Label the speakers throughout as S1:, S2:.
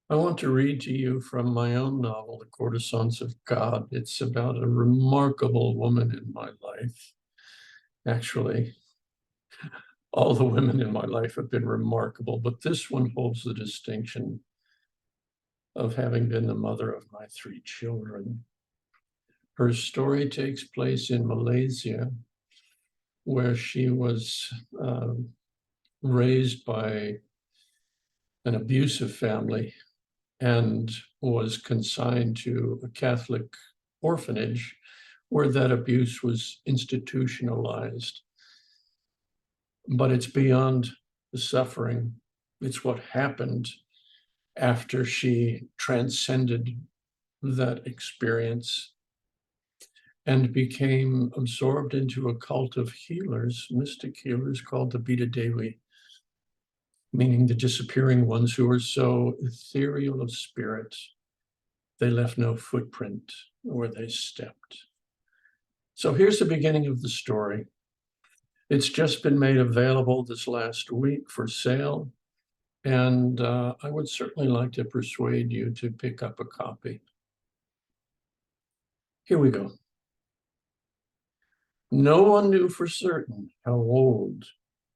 S1: I want to read to you from my own novel, The Courtesans of God. It's about a remarkable woman in my life. Actually, all the women in my life have been remarkable, but this one holds the distinction of having been the mother of my three children. Her story takes place in Malaysia, where she was raised by an abusive family and was consigned to a Catholic orphanage where that abuse was institutionalized. But it's beyond the suffering. It's what happened after she transcended that experience and became absorbed into a cult of healers, mystic healers called the Bida Dewi, meaning the disappearing ones who were so ethereal of spirit, they left no footprint where they stepped. So here's the beginning of the story. It's just been made available this last week for sale, and I would certainly like to persuade you to pick up a copy. Here we go. No one knew for certain how old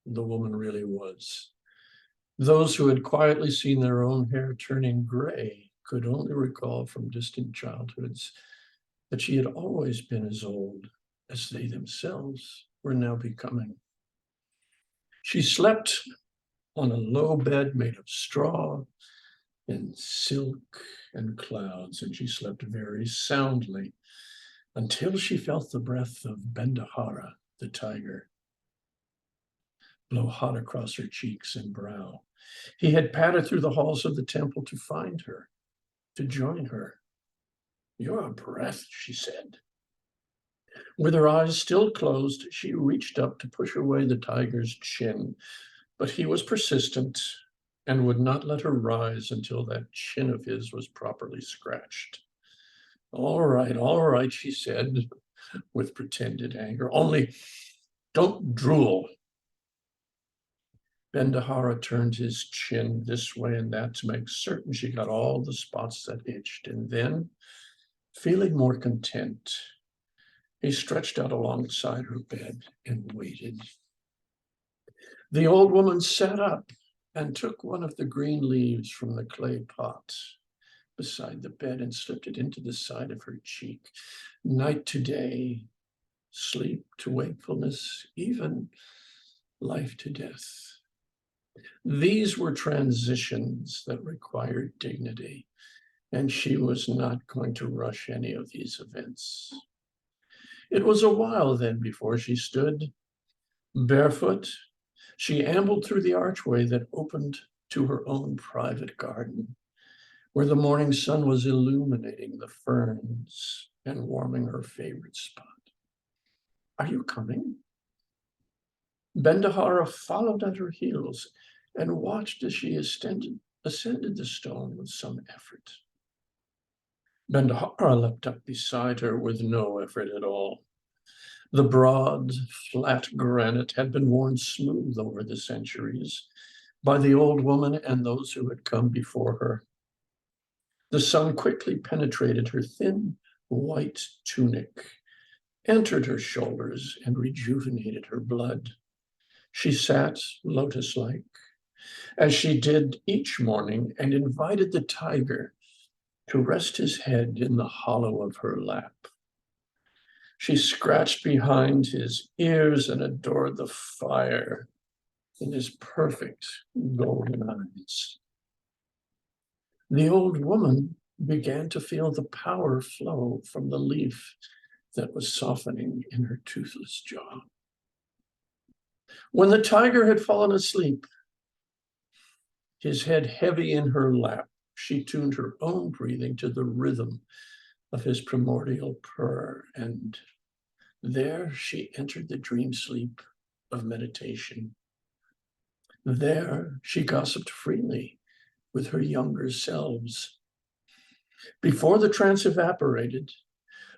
S1: the woman really was. Those who had quietly seen their own hair turning gray could only recall from distant childhoods that she had always been as old as they themselves were now becoming. She slept on a low bed made of straw and silk and clouds, and she slept very soundly until she felt the breath of Bendahara, the tiger, blow hot across her cheeks and brow. He had padded through the halls of the temple to find her, to join her. "Your breath," she said. With her eyes still closed, she reached up to push away the tiger's chin, but he was persistent and would not let her rise until that chin of his was properly scratched. All right, she said with pretended anger. "Only don't drool." Bendahara turned his chin this way and that to make certain she got all the spots that itched, and then, feeling more content, he stretched out alongside her bed and waited. The old woman sat up and took one of the green leaves from the clay pot beside the bed and slipped it into the side of her cheek. Night to day, sleep to wakefulness, even life to death. These were transitions that required dignity, and she was not going to rush any of these events. It was a while then before she stood. Barefoot, she ambled through the archway that opened to her own private garden, where the morning sun was illuminating the ferns and warming her favorite spot. "Are you coming?" Bendahara followed at her heels and watched as she ascended the stone with some effort. Bendahara leapt up beside her with no effort at all. The broad, flat granite had been worn smooth over the centuries by the old woman and those who had come before her. The sun quickly penetrated her thin, white tunic, entered her shoulders, and rejuvenated her blood. She sat lotus-like, as she did each morning, and invited the tiger to rest his head in the hollow of her lap. She scratched behind his ears and adored the fire in his perfect golden eyes. The old woman began to feel the power flow from the leaf that was softening in her toothless jaw. When the tiger had fallen asleep, his head heavy in her lap, she tuned her own breathing to the rhythm of his primordial purr, and there she entered the dream sleep of meditation. There she gossiped freely with her younger selves. Before the trance evaporated,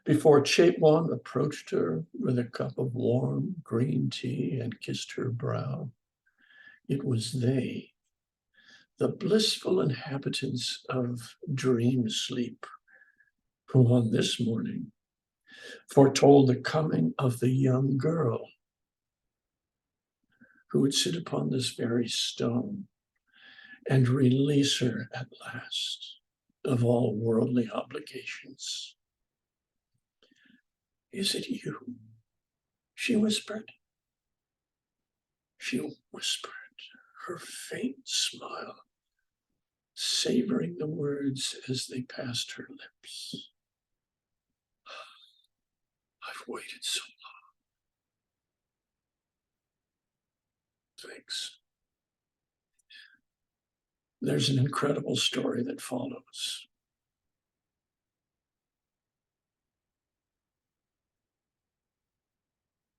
S1: before Chapwan approached her with a cup of warm green tea and kissed her brow, it was they, the blissful inhabitants of dream sleep, who on this morning foretold the coming of the young girl who would sit upon this very stone and release her at last of all worldly obligations. Is it you? She whispered. She whispered, her faint smile savoring the words as they passed her lips. I've waited so long. Thanks. There's an incredible story that follows.